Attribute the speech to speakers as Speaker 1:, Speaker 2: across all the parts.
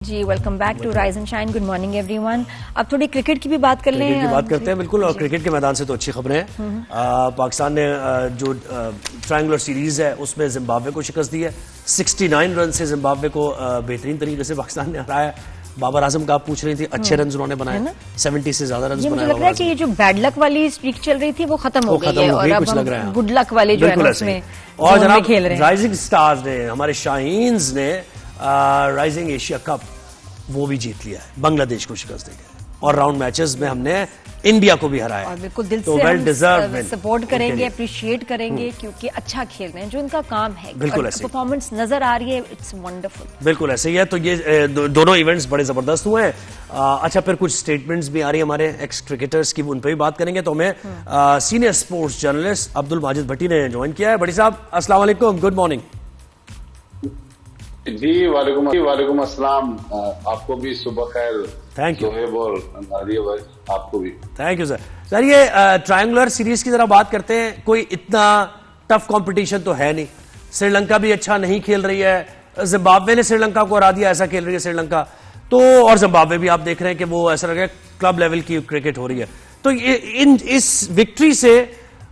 Speaker 1: Ji welcome back to rise and shine. Good morning everyone. अब थोड़ी cricket की भी बात कर लें।
Speaker 2: क्रिकेट की बात करते हैं बिल्कुल। और क्रिकेट के मैदान से तो अच्छी खबरें हैं। पाकिस्तान ने जो ट्रायंगुलर सीरीज है उसमें जिम्बाब्वे को शिकस्त दी है। 69 रन से जिम्बाब्वे को बेहतरीन तरीके से पाकिस्तान ने हराया। बाबर आजम का आप पूछ रही थी, अच्छे रन उन्होंने बनाए, 70 से ज्यादा रन बनाए।
Speaker 1: मुझे लग रहा है कि ये जो बैड लक वाली स्ट्रीक चल रही थी वो खत्म हो गई है और अब हम गुड लक वाले जो है उसमें
Speaker 2: और जनाब खेल रहे हैं। राइजिंग स्टार्स ने, हमारे शाहीन्स ने राइजिंग एशिया कप वो भी जीत लिया है, बांग्लादेश को शिकस्त देकर। और राउंड मैचेस में हमने इंडिया को भी हराया।
Speaker 1: और बिल्कुल दिल
Speaker 2: तो
Speaker 1: से
Speaker 2: वेल डिजर्व
Speaker 1: सपोर्ट करेंगे, अप्रिशिएट करेंगे क्योंकि अच्छा खेल रहे हैं, जो इनका काम है।
Speaker 2: बिल्कुल ऐसे
Speaker 1: परफॉर्मेंस नजर आ रही है, इट्स वंडरफुल।
Speaker 2: बिल्कुल ऐसे ही है। तो ये दोनों इवेंट्स बड़े जबरदस्त हुए हैं। अच्छा, फिर कुछ स्टेटमेंट्स भी आ रही है हमारे एक्स क्रिकेटर्स की, उन पर भी बात करेंगे। तो हमें senior sports journalist Abdul Majid Bhatti ने ज्वाइन किया है। भट्टी साहब अस्सलाम वालेकुम, गुड मॉर्निंग।
Speaker 3: जी वालेकुम अस्सलाम। आपको भी सुबह खैर।
Speaker 2: Thank you.
Speaker 3: सोहेब और नादिया भाई आपको भी
Speaker 2: थैंक यू सर। सर ये ट्रायंगुलर सीरीज की जरा बात करते हैं। कोई इतना टफ कंपटीशन तो है नहीं। श्रीलंका भी अच्छा नहीं खेल रही है, जिम्बाब्वे ने श्रीलंका को हरा दिया, ऐसा खेल रही है श्रीलंका तो। और जिम्बाब्वे भी आप देख रहे हैं कि वो ऐसा लग रहा है क्लब लेवल की क्रिकेट हो रही है। तो इस विक्ट्री से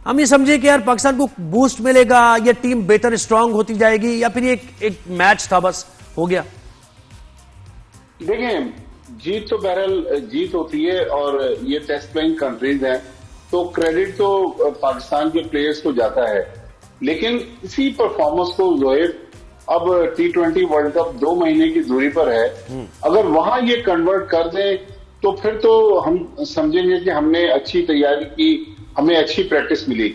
Speaker 2: हम ये समझे कि यार पाकिस्तान को बूस्ट मिलेगा या टीम बेहतर स्ट्रांग होती जाएगी, या फिर ये एक मैच था बस हो गया?
Speaker 3: देखें, जीत तो बहरहाल जीत होती है और ये टेस्ट प्लेइंग कंट्रीज हैं तो क्रेडिट तो पाकिस्तान के प्लेयर्स को जाता है। लेकिन इसी परफॉर्मेंस को जोहेब अब T20 वर्ल्ड कप 2 महीने की दूरी पर है, अगर वहां ये कन्वर्ट कर दें तो फिर तो हम समझेंगे कि हमने अच्छी तैयारी की, हमें अच्छी प्रैक्टिस मिली।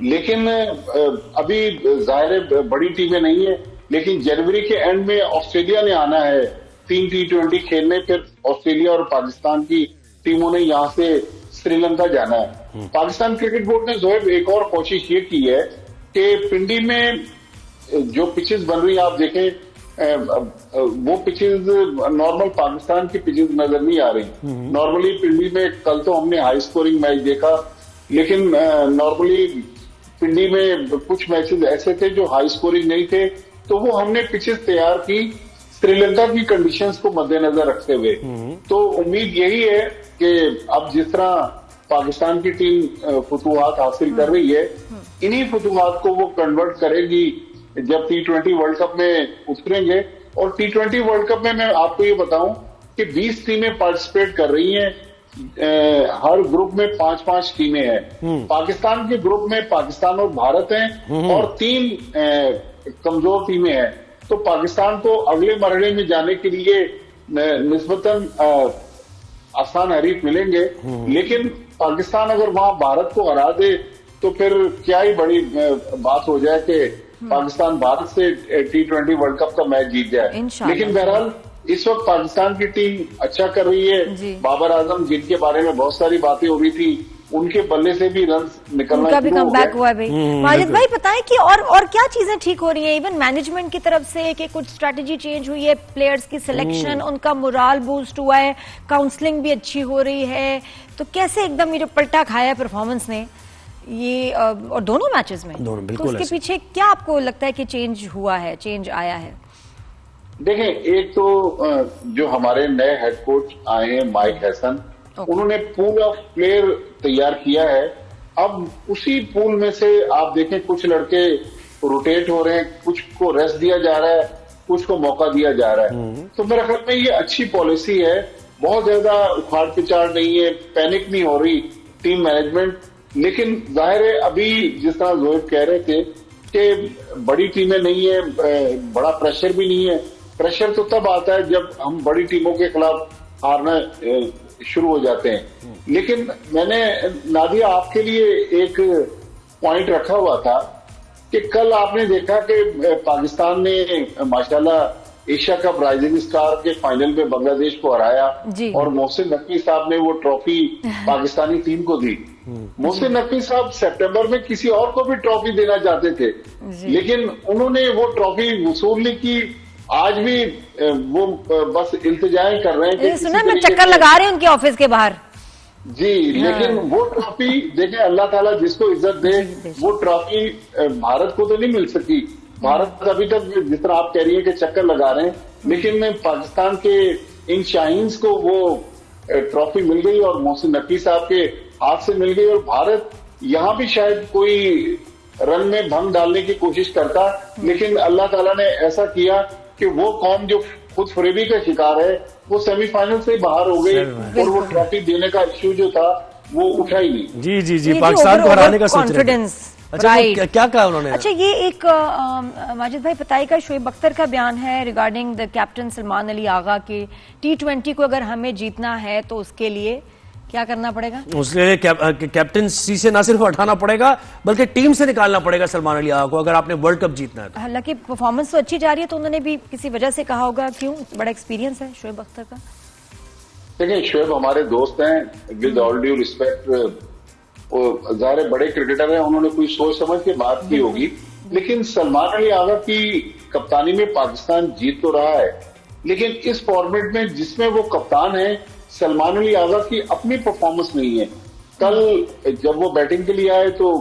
Speaker 3: लेकिन अभी जाहिर है बड़ी टीमें नहीं है, लेकिन जनवरी के एंड में ऑस्ट्रेलिया ने आना है 3 T20 खेलने। फिर ऑस्ट्रेलिया और पाकिस्तान की टीमों ने यहां से श्रीलंका जाना है। पाकिस्तान क्रिकेट बोर्ड ने जोहेब एक और कोशिश ये की है कि पिंडी में जो पिचेस बन रही है, आप देखें वो पिचेस नॉर्मल पाकिस्तान की पिचेस नजर नहीं आ रही। नॉर्मली पिंडी में कल तो हमने हाई स्कोरिंग मैच देखा, लेकिन नॉर्मली पिंडी में कुछ मैचेस ऐसे थे जो हाई स्कोरिंग नहीं थे, तो वो हमने पिचेस तैयार की श्रीलंका की कंडीशंस को मद्देनजर रखते हुए। तो उम्मीद यही है कि अब जिस तरह पाकिस्तान की टीम फतूहात हासिल कर रही है, इन्हीं फतूहात को वो कन्वर्ट करेगी जब T20 वर्ल्ड कप में उतरेंगे। और T20 वर्ल्ड कप में मैं आपको ये बताऊं कि 20 टीमें पार्टिसिपेट कर रही हैं। हर ग्रुप में 5-5 टीमें हैं। पाकिस्तान के ग्रुप में पाकिस्तान और भारत हैं और 3 कमजोर टीमें हैं। तो पाकिस्तान को अगले मरहले में जाने के लिए निस्बतन आसान हरीफ मिलेंगे। लेकिन पाकिस्तान अगर वहां भारत को हरा दे तो फिर क्या ही बड़ी बात हो जाए कि पाकिस्तान भारत से T20 वर्ल्ड कप का मैच जीत जाए। लेकिन बहरहाल इस वक्त पाकिस्तान की टीम अच्छा कर रही है। बाबर आजम जिनके बारे में बहुत सारी बातें हो रही थी, उनके बल्ले से भी रन निकलना
Speaker 1: उनका भी कमबैक हुआ है भाई। माजिद भाई बताएं कि और क्या चीजें ठीक हो रही है इवन मैनेजमेंट की तरफ से, कि कुछ स्ट्रेटेजी चेंज हुई है, प्लेयर्स की सिलेक्शन, उनका मोराल बूस्ट हुआ है, काउंसलिंग भी अच्छी हो रही है, तो कैसे एकदम ये जो पलटा खाया है परफॉर्मेंस ने ये और दोनों मैचेस में, तो उसके पीछे क्या आपको लगता है कि चेंज हुआ है, चेंज आया है?
Speaker 3: देखें, एक तो जो हमारे नए हेड कोच आए हैं माइक हैसन, उन्होंने पूल ऑफ प्लेयर तैयार किया है। अब उसी पूल में से आप देखें कुछ लड़के रोटेट हो रहे हैं, कुछ को रेस्ट दिया जा रहा है, कुछ को मौका दिया जा रहा है। तो मेरे ख्याल में ये अच्छी पॉलिसी है। बहुत ज्यादा उखाड़ पिचाड़ नहीं है, पैनिक नहीं हो रही टीम मैनेजमेंट। लेकिन जाहिर है अभी जिस तरह जोहेब कह रहे थे कि बड़ी टीमें नहीं है, बड़ा प्रेशर भी नहीं है। प्रेशर तो तब आता है जब हम बड़ी टीमों के खिलाफ हारना शुरू हो जाते हैं। लेकिन मैंने नादिया आपके लिए एक पॉइंट रखा हुआ था कि कल आपने देखा कि पाकिस्तान ने माशाल्लाह एशिया कप राइजिंग स्टार के फाइनल में बांग्लादेश को हराया और मोहसिन नकवी साहब ने वो ट्रॉफी पाकिस्तानी टीम को दी। मोहसिन नकवी साहब सितंबर में किसी और को भी ट्रॉफी देना चाहते थे, लेकिन उन्होंने वो ट्रॉफी वसूल नहीं की। आज भी वो बस इल्तिजाएं कर रहे हैं कि
Speaker 1: सुना मैं चक्कर लगा रहे हैं उनके ऑफिस के बाहर।
Speaker 3: जी, लेकिन वो ट्रॉफी देखें, अल्लाह ताला जिसको इज्जत दे, वो ट्रॉफी भारत को तो नहीं मिल सकी, भारत अभी तक जिस तरह आप कह रही हैं कि चक्कर लगा रहे हैं, लेकिन पाकिस्तान के इन शाहीन्स को वो ट्रॉफी मिल गई और मोहसिन नकवी साहब के हाथ से मिल गई, और भारत यहां भी शायद कोई रन में भंग डालने की कोशिश करता, लेकिन अल्लाह ताला ने ऐसा किया कि वो कौम जो खुद फरेबी का शिकार है वो सेमीफाइनल से बाहर हो गई, और वो ट्रॉफी देने का इश्यू जो था वो उठा ही नहीं।
Speaker 2: जी जी जी, पाकिस्तान को हराने का सोच रहे थे। अच्छा, क्या कहा उन्होंने?
Speaker 1: अच्छा, ये एक माजिद भाई बताइएगा, शोएब अख्तर का बयान है regarding the captain Salman Ali Agha के T20 को अगर हमें जीतना है तो उसके लिए क्या करना पड़ेगा?
Speaker 2: उसके कैप्टनसी से ना सिर्फ हटाना पड़ेगा बल्कि टीम से निकालना पड़ेगा सलमान अली आगा को, अगर आपने वर्ल्ड कप जीतना है तो।
Speaker 1: हालांकि परफॉर्मेंस तो अच्छी जा रही है, तो उन्होंने भी किसी वजह से कहा होगा, क्यों? बड़ा एक्सपीरियंस है शोएब अख्तर का।
Speaker 3: देखिए, शोएब हमारे दोस्त हैं, विद ऑल ड्यू रिस्पेक्ट, वो ज़ाहिर बड़े क्रिकेटर हैं, उन्होंने कोई सोच समझ के बात की होगी, लेकिन सलमान अली आगा की कप्तानी में पाकिस्तान जीत तो रहा है, लेकिन इस फॉर्मेट में जिसमें वो कप्तान है, सलमान अली आगा की अपनी परफॉर्मेंस नहीं है। कल जब वो बैटिंग के लिए आए तो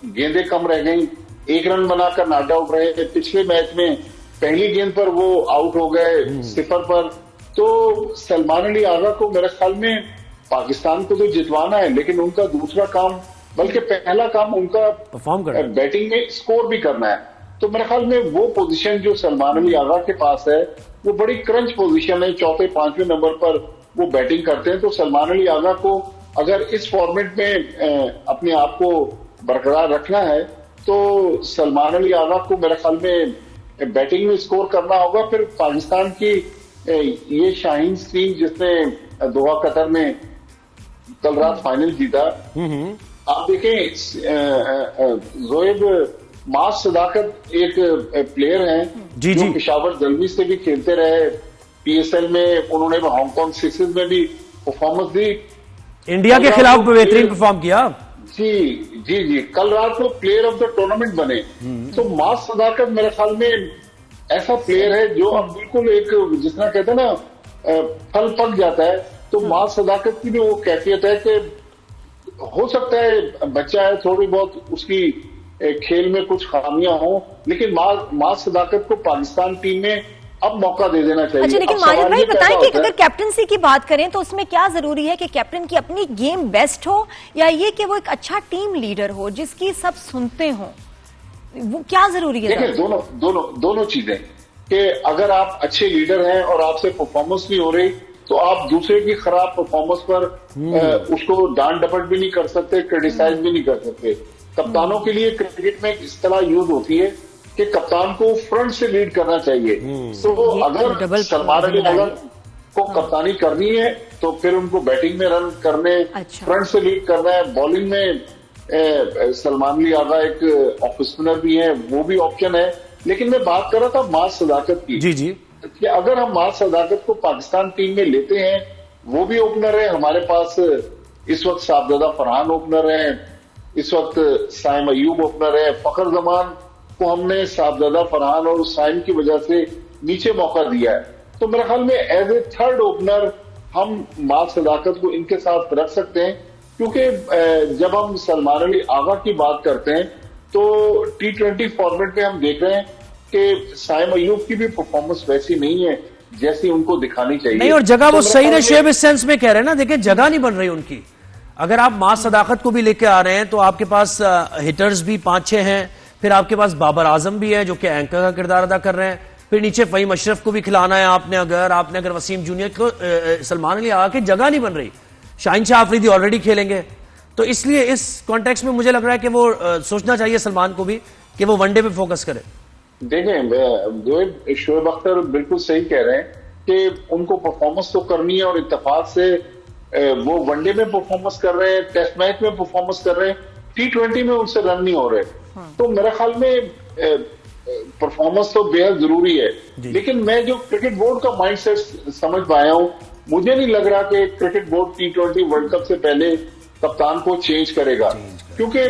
Speaker 3: गेंदें कम रह गई, 1 रन बनाकर नॉट आउट रहे। पिछले मैच में पहली गेंद पर वो आउट हो गए 0 पर। तो सलमान अली आगा को मेरे ख्याल में पाकिस्तान को तो जितवाना है, लेकिन उनका दूसरा काम, बल्कि पहला काम उनका
Speaker 2: परफॉर्म करना,
Speaker 3: बैटिंग में स्कोर भी करना है। तो मेरे ख्याल में वो पोजीशन जो सलमान अली आगा के पास है वो बड़ी क्रंच पोजीशन है, 4-5वें नंबर पर वो बैटिंग करते हैं। तो सलमान अली आगा को अगर इस फॉर्मेट में अपने आप को बरकरार रखना है तो सलमान अली आगा को मेरे ख्याल में बैटिंग में स्कोर करना होगा। फिर पाकिस्तान की ये शाहीन टीम जिसने दोहा कतर में कल रात फाइनल जीता, आप देखें जोएब मास सदाकत एक प्लेयर हैं जो पेशावर जलवी से भी खेलते रहे, PSL में उन्होंने हांगकांग सिक्सेस में भी परफॉर्मेंस दी,
Speaker 2: इंडिया के खिलाफ बेहतरीन परफॉर्म किया।
Speaker 3: जी जी जी, कल रात को प्लेयर ऑफ द टूर्नामेंट बने। तो मास सदाकत मेरे ख्याल में ऐसा प्लेयर है जो अब बिल्कुल एक जिस तरह कहते हैं ना फल पक जाता है, तो मास सदाकत की भी वो कैफियत है कि हो सकता है बच्चा है, थोड़ी बहुत उसकी खेल में कुछ खामियां हो, लेकिन मास सदाकत को पाकिस्तान टीम में अब मौका दे देना चाहिए।
Speaker 1: अच्छा, लेकिन माजिद भाई बताएं कि अगर कैप्टनसी की बात करें तो उसमें क्या जरूरी है कि कैप्टन की अपनी गेम बेस्ट हो, या ये कि वो एक अच्छा टीम लीडर हो जिसकी सब सुनते हो, वो क्या जरूरी है?
Speaker 3: देखिए, दोनों चीजें, कि अगर आप अच्छे लीडर हैं और आपसे परफॉर्मेंस नहीं हो रही तो आप दूसरे की खराब परफॉर्मेंस पर उसको डांट डपट भी नहीं कर सकते, क्रिटिसाइज भी नहीं कर सकते। कप्तानों के लिए क्रिकेट में इस तरह यूज होती है कि कप्तान को फ्रंट से लीड करना चाहिए। तो अगर सलमान अली आगा को कप्तानी करनी है तो फिर उनको बैटिंग में रन करने, फ्रंट से लीड करना है। बॉलिंग में सलमान अली आगा एक ऑफ स्पिनर भी है, वो भी ऑप्शन है। लेकिन मैं बात कर रहा था मास सदाकत की,
Speaker 2: जी जी,
Speaker 3: कि अगर हम मास सदाकत को पाकिस्तान टीम में लेते हैं, वो भी ओपनर है। हमारे पास इस वक्त साहबजादा फरहान ओपनर है, इस वक्त साइम अयूब ओपनर है। फखर जमान को हमने साहबजादा फरहान और साइम की वजह से नीचे मौका दिया है। तो मेरे ख्याल में एज ए थर्ड ओपनर हम मास सदाकत को इनके साथ रख सकते हैं, क्योंकि जब हम सलमान अली आगा की बात करते हैं तो T20 फॉर्मेट में हम देख रहे हैं कि साइम अयूब की भी परफॉर्मेंस वैसी नहीं है जैसी उनको दिखानी चाहिए।
Speaker 2: नहीं, और जगह वो सही ने शेब इस सेंस में कह रहे हैं ना, देखिए जगह नहीं बन रही उनकी। अगर आप मास सदाकत को भी लेके आ रहे हैं तो आपके पास हिटर्स भी 5-6 हैं, फिर आपके पास बाबर आजम भी है जो कि एंकर का किरदार अदा कर रहे हैं, फिर नीचे फहीम अशरफ को भी खिलाना है आपने। अगर वसीम जूनियर को सलमान अली आगा की जगह नहीं बन रही, शाहीन शाह अफरीदी ऑलरेडी खेलेंगे, तो इसलिए इस कॉन्टेक्स्ट में मुझे लग रहा है कि वो सोचना चाहिए सलमान को भी कि वो वनडे पे फोकस करे।
Speaker 3: देखें, शोएब अख्तर बिल्कुल सही कह रहे हैं कि उनको परफॉर्मेंस तो करनी है, और इत्तेफाक से वो वनडे में परफॉर्मेंस कर रहे हैं, टेस्ट मैच में परफॉर्मेंस कर रहे हैं, T20 में उनसे रन नहीं हो रहे। तो मेरे ख्याल में परफॉर्मेंस तो बेहद जरूरी है। लेकिन मैं जो क्रिकेट बोर्ड का माइंडसेट समझ पाया हूं, मुझे नहीं लग रहा कि cricket board T20 world cup से पहले कप्तान को चेंज करेगा, क्योंकि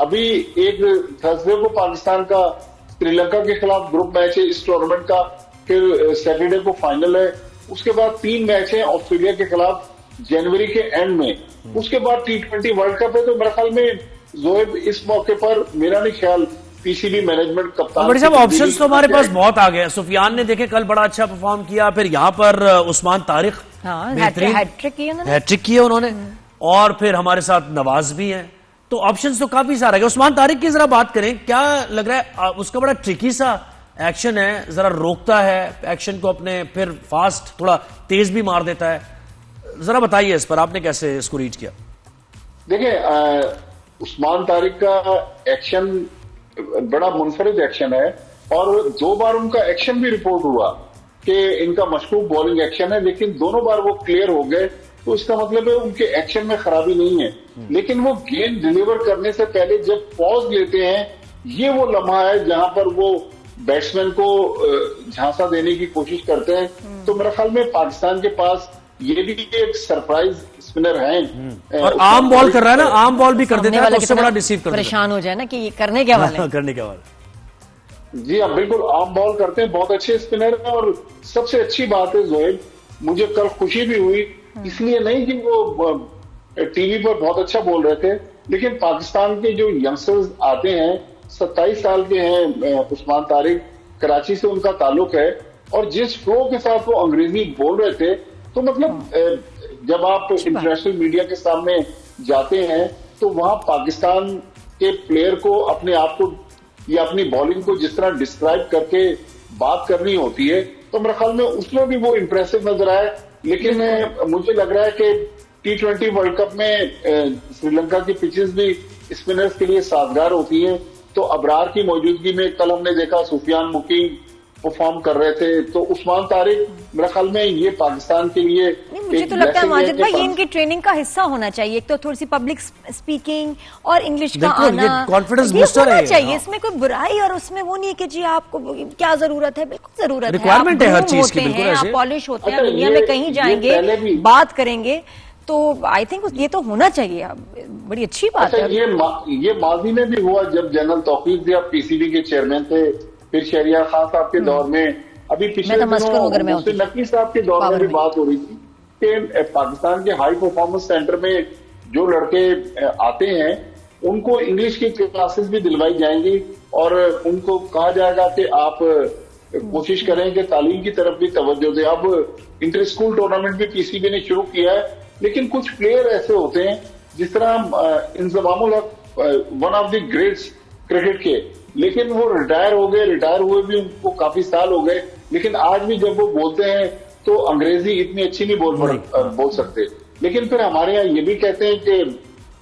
Speaker 3: अभी एक थर्सडे को पाकिस्तान का श्रीलंका के खिलाफ ग्रुप मैच है इस टूर्नामेंट का, फिर सैटरडे को फाइनल है, उसके बाद 3 मैच हैं ऑस्ट्रेलिया के खिलाफ जनवरी के एंड में, उसके बाद T20 वर्ल्ड कप है। तो मेरे ख्याल में जोएब इस मौके पर मेरा नहीं ख्याल पीसीबी मैनेजमेंट कप्तान
Speaker 2: बड़ी साहब
Speaker 3: की
Speaker 2: ऑप्शंस
Speaker 3: तब्दीली
Speaker 2: तो हमारे
Speaker 3: करना
Speaker 2: पास
Speaker 3: चाहिए।
Speaker 2: बहुत आ गए। सुफियान ने देखे कल बड़ा अच्छा परफॉर्म किया, फिर यहाँ पर उस्मान तारिक
Speaker 1: हाँ,
Speaker 2: बेहतरीन
Speaker 1: हैट्रिक की उन्होंने।
Speaker 2: हैट्रिक की है उन्होंने, और फिर हमारे साथ नवाज भी हैं, तो ऑप्शंस तो काफी सारे हैं। उस्मान तारिक की जरा बात करें, क्या लग रहा है उसका बड़ा ट्रिकी सा एक्शन है, जरा रोकता है एक्शन को अपने, फिर फास्ट थोड़ा तेज भी मार देता है, जरा बताइए इस पर, आपने कैसे इसको रीड किया?
Speaker 3: देखिए उस्मान तारिक का एक्शन बड़ा मुनफरिद एक्शन है, और 2 बार उनका एक्शन भी रिपोर्ट हुआ कि इनका मशकूक बॉलिंग एक्शन है, लेकिन दोनों बार वो क्लियर हो गए, तो इसका मतलब है उनके एक्शन में खराबी नहीं है। लेकिन वो गेंद डिलीवर करने से पहले जब पॉज लेते हैं, ये वो लम्हा है जहां पर वो बैट्समैन को झांसा देने की कोशिश करते हैं। तो मेरे ख्याल में पाकिस्तान के पास ये भी एक सरप्राइज स्पिनर है,
Speaker 2: और आर्म बॉल कर रहा है ना, आर्म बॉल भी कर
Speaker 1: सामने
Speaker 2: देता है,
Speaker 1: वाला
Speaker 2: तो उससे
Speaker 1: कितना
Speaker 2: बड़ा डिसीव कर देता
Speaker 1: परेशान हो जाए ना कि ये करने क्या वाले
Speaker 2: है
Speaker 1: हैं।
Speaker 2: करने के बाद।
Speaker 3: जी हाँ, बिल्कुल आर्म बॉल करते हैं, बहुत अच्छे स्पिनर है। और सबसे अच्छी बात है जोहेब, मुझे कल खुशी भी हुई, इसलिए नहीं कि वो टीवी पर बहुत अच्छा बोल रहे थे, लेकिन पाकिस्तान के जो यंगस्टर्स आते हैं, 27 साल के हैं उस्मान तारिक, कराची से उनका ताल्लुक है, और जिस फ्लो के साथ वो अंग्रेजी बोल रहे थे, तो मतलब जब आप इंटरनेशनल मीडिया के सामने जाते हैं तो वहां पाकिस्तान के प्लेयर को अपने आप को या अपनी बॉलिंग को जिस तरह डिस्क्राइब करके बात करनी होती है, तो मेरे ख्याल में उसमें भी वो इंप्रेसिव नजर आए। लेकिन मुझे लग रहा है कि T20 वर्ल्ड कप में श्रीलंका की पिचेस भी स्पिनर्स के लिए साजगार होती हैं, तो अबरार की मौजूदगी में कल हमने देखा सुफियान मुकीम परफॉर्म कर रहे थे, तो उस्मान तारिक मेरे ख्याल में ये पाकिस्तान के लिए
Speaker 1: नहीं, मुझे तो लगता है माजिद भाई ये इनकी ट्रेनिंग का हिस्सा होना चाहिए। एक तो थोड़ी सी पब्लिक स्पीकिंग और इंग्लिश का
Speaker 2: बिल्कुल,
Speaker 1: आना,
Speaker 2: ये confidence
Speaker 1: ये
Speaker 2: booster
Speaker 1: होना
Speaker 2: है।
Speaker 1: चाहिए।
Speaker 2: हाँ।
Speaker 1: इसमें कोई बुराई और उसमें वो नहीं है कि जी आपको क्या जरूरत है, बिल्कुल जरूरत है।
Speaker 2: Requirement
Speaker 1: आप
Speaker 2: है हर
Speaker 1: groom
Speaker 2: चीज की,
Speaker 1: होते
Speaker 2: बिल्कुल
Speaker 1: हैं,
Speaker 2: ऐसे।
Speaker 1: आप पॉलिश होते हैं,
Speaker 3: अच्छा,
Speaker 1: दुनिया
Speaker 3: ये-
Speaker 1: में कहीं
Speaker 3: ये
Speaker 1: जाएंगे,
Speaker 3: पहले भी-
Speaker 1: बात करेंगे, तो आई थिंक ये तो होना चाहिए। बड़ी अच्छी बात
Speaker 3: अच्छा,
Speaker 1: है।
Speaker 3: ये माजी में भी हुआ जब जनरल तौकीर थे, अब पीसीबी के चेयरमैन थे, फिर शहरियार खान साहब के दौर में, अभी पिछले
Speaker 1: मैं तमस्कुर हूं अगर मैं
Speaker 3: दिनों
Speaker 1: होती।
Speaker 3: मुहसिन नकवी साहब के दौर में
Speaker 1: पावर
Speaker 3: भी
Speaker 1: में।
Speaker 3: बात हो रही थी कि पाकिस्तान के हाई परफॉर्मेंस सेंटर में जो लड़के आते हैं उनको इंग्लिश की क्लासेस भी दिलवाई जाएंगी, और उनको कहा जाएगा कि आप कोशिश करें कि तालीम की तरफ भी तवज्जो दें। अब इंटर स्कूल टूर्नामेंट भी पीसीबी ने शुरू किया है, लेकिन कुछ प्लेयर ऐसे होते हैं, जिस तरह इंजमामुल हक one of the greats cricket के, लेकिन वो रिटायर हो गए, रिटायर हुए भी उनको काफी साल हो गए, लेकिन आज भी जब वो बोलते हैं तो अंग्रेजी इतनी अच्छी नहीं बोल सकते। लेकिन फिर हमारे यहाँ ये भी कहते हैं कि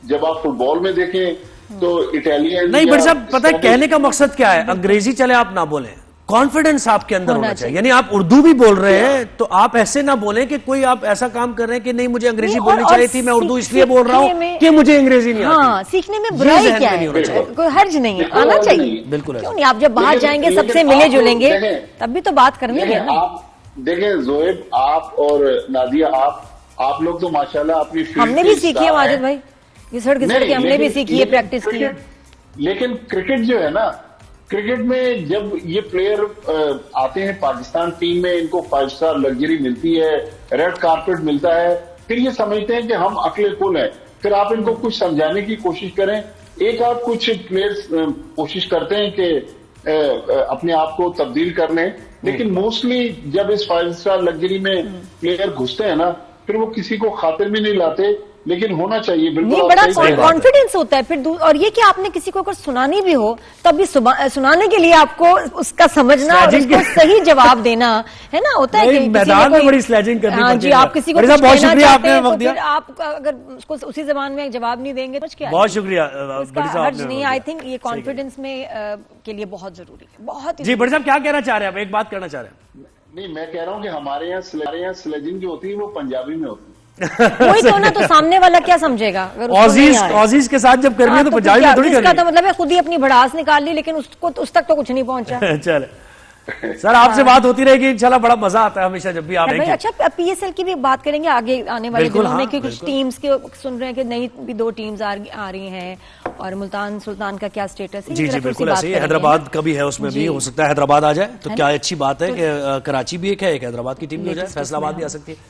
Speaker 3: जब आप फुटबॉल में देखें तो इटालियन
Speaker 2: नहीं बट साहब, पता है कहने का मकसद क्या है? अंग्रेजी चले आप ना बोलें, कॉन्फिडेंस आपके अंदर होना चाहिए। यानी आप उर्दू भी बोल रहे हैं तो आप ऐसे ना बोलें कि कोई आप ऐसा काम कर रहे हैं कि नहीं मुझे अंग्रेजी
Speaker 1: नहीं,
Speaker 2: बोलनी
Speaker 1: और
Speaker 2: चाहिए थी, मैं उर्दू इसलिए बोल रहा
Speaker 1: सीखने
Speaker 2: हूं
Speaker 1: में-
Speaker 2: कि मुझे अंग्रेजी नहीं
Speaker 1: हाँ,
Speaker 2: आती।
Speaker 1: सीखने में
Speaker 2: ये
Speaker 1: बुराई
Speaker 2: जहन
Speaker 1: क्या
Speaker 2: में नहीं
Speaker 1: है,
Speaker 2: होना चाहिए।
Speaker 1: कोई हर्ज नहीं है,
Speaker 3: बिल्कुल
Speaker 1: आना
Speaker 3: हर्ज
Speaker 1: चाहिए।
Speaker 3: नहीं।
Speaker 2: बिल्कुल
Speaker 1: क्यों
Speaker 2: ऐसा।
Speaker 1: नहीं, आप जब बाहर
Speaker 3: लेकिन-
Speaker 1: जाएंगे
Speaker 3: लेकिन
Speaker 1: सबसे
Speaker 3: आप
Speaker 1: मिले जुलेंगे
Speaker 3: देखें-
Speaker 1: तब भी तो बात करनी है ना।
Speaker 3: आप देखें जोएब, आप और नादिया, आप लोग तो माशाल्लाह अपनी फील्ड
Speaker 1: हमने
Speaker 3: के
Speaker 1: भी सीखी है
Speaker 3: स्टार
Speaker 1: माजिद
Speaker 3: हैं।
Speaker 1: भाई, घिसड़ घिसड़ के
Speaker 3: नहीं,
Speaker 1: हमने भी
Speaker 3: लेकिन-
Speaker 1: सीखी है,
Speaker 3: लेकिन
Speaker 1: प्रैक्टिस की है।
Speaker 3: लेकिन क्रिकेट जो है ना, क्रिकेट में जब ये प्लेयर आते हैं पाकिस्तान टीम में, इनको 5 स्टार लग्जरी मिलती है, रेड कारपेट मिलता है, फिर ये समझते हैं कि हम अकले कुल हैं। फिर आप इनको कुछ समझाने की कोशिश करें। एक आप कुछ प्लेयर्स कोशिश करते हैं कि अपने आप को तब्दील कर लें, लेकिन मोस्टली जब इस 5 स्टार लग्जरी में प्लेयर घुसते हैं ना, फिर वो किसी को खातिर में नहीं लाते। लेकिन होना चाहिए, बिल्कुल
Speaker 1: नहीं,
Speaker 3: आप
Speaker 1: बड़ा
Speaker 3: सही कह रहे हैं।
Speaker 1: कॉन्फिडेंस होता है फिर और ये कि आपने किसी को अगर सुनानी भी हो तब भी सुनाने के लिए आपको उसका समझना और
Speaker 2: Sledging
Speaker 1: उसको सही जवाब देना है ना, होता है कि
Speaker 2: नहीं,
Speaker 1: किसी
Speaker 2: मैदान
Speaker 1: ने
Speaker 2: में बड़ी स्लेजिंग करनी
Speaker 1: हाँ
Speaker 2: पड़ती
Speaker 1: जी,
Speaker 2: है।
Speaker 1: आप किसी को
Speaker 2: बड़ी
Speaker 1: कुछ
Speaker 2: साहब, बहुत
Speaker 1: कहना
Speaker 2: शुक्रिया
Speaker 1: चाहते
Speaker 2: आपने
Speaker 1: हैं
Speaker 2: वक्त
Speaker 1: तो
Speaker 2: दिया।
Speaker 1: फिर आप अगर उसको उसी जबान में जवाब नहीं देंगे तो क्या
Speaker 2: बहुत शुक्रिया
Speaker 1: इसका
Speaker 2: बड़ी साहब
Speaker 1: हर्ज
Speaker 2: आपने
Speaker 1: नहीं।
Speaker 2: वक्त
Speaker 1: आई
Speaker 2: दिया।
Speaker 1: थिंक ये कॉन्फिडेंस में के लिए बहुत जरूरी है, बहुत ही
Speaker 2: जी बड़ी साहब क्या कहना चाह रहे हैं आप? एक बात करना चाह रहे हैं?
Speaker 3: नहीं, मैं कह रहा हूं कि हमारे यहाँ स्लेजिंग जो होती है वो पंजाबी में होती है।
Speaker 1: वही तो ना, तो सामने वाला क्या समझेगा अगर उसको नहीं आ रहा है।
Speaker 2: ऑजीज के साथ जब करनी है
Speaker 1: हाँ,
Speaker 2: तो
Speaker 1: तो
Speaker 2: पंजाबी
Speaker 1: क्या-
Speaker 2: में थोड़ी
Speaker 1: इसका
Speaker 2: करनी
Speaker 1: तो मतलब है खुद ही अपनी भड़ास निकाल ली, लेकिन उसको उस तक तो कुछ नहीं पहुंचा।
Speaker 2: है। चले सर, आपसे बात होती रहेगी इंशाल्लाह, बड़ा मजा आता है हमेशा जब भी आप
Speaker 1: भाई,
Speaker 2: आएंगे।
Speaker 1: अच्छा पीएसएल की भी बात करेंगे आगे आने वाले
Speaker 2: बिल्कुल,
Speaker 1: दिनों में,
Speaker 2: हाँ,
Speaker 1: कि कुछ
Speaker 2: बिल्कुल।
Speaker 1: टीम्स के सुन रहे हैं कि नई भी 2 टीम्स आ रही हैं, और मुल्तान सुल्तान का क्या स्टेटस है,
Speaker 2: जी
Speaker 1: जरा
Speaker 2: जी
Speaker 1: थोड़ी सी
Speaker 2: बिल्कुल
Speaker 1: बात
Speaker 2: ऐसे ही।
Speaker 1: करेंगे,
Speaker 2: हैदराबाद
Speaker 1: है ना?
Speaker 2: का भी है, उसमें भी
Speaker 1: जी।
Speaker 2: हो सकता है हैदराबाद आ जाए, तो
Speaker 1: है
Speaker 2: क्या
Speaker 1: ना?
Speaker 2: अच्छी बात है कि कराची भी एक है, एक हैदराबाद की टीम भी हो जाए,
Speaker 1: Latest
Speaker 2: फैसलाबाद
Speaker 1: उसमें,
Speaker 2: भी आ
Speaker 1: हाँ।
Speaker 2: सकती है।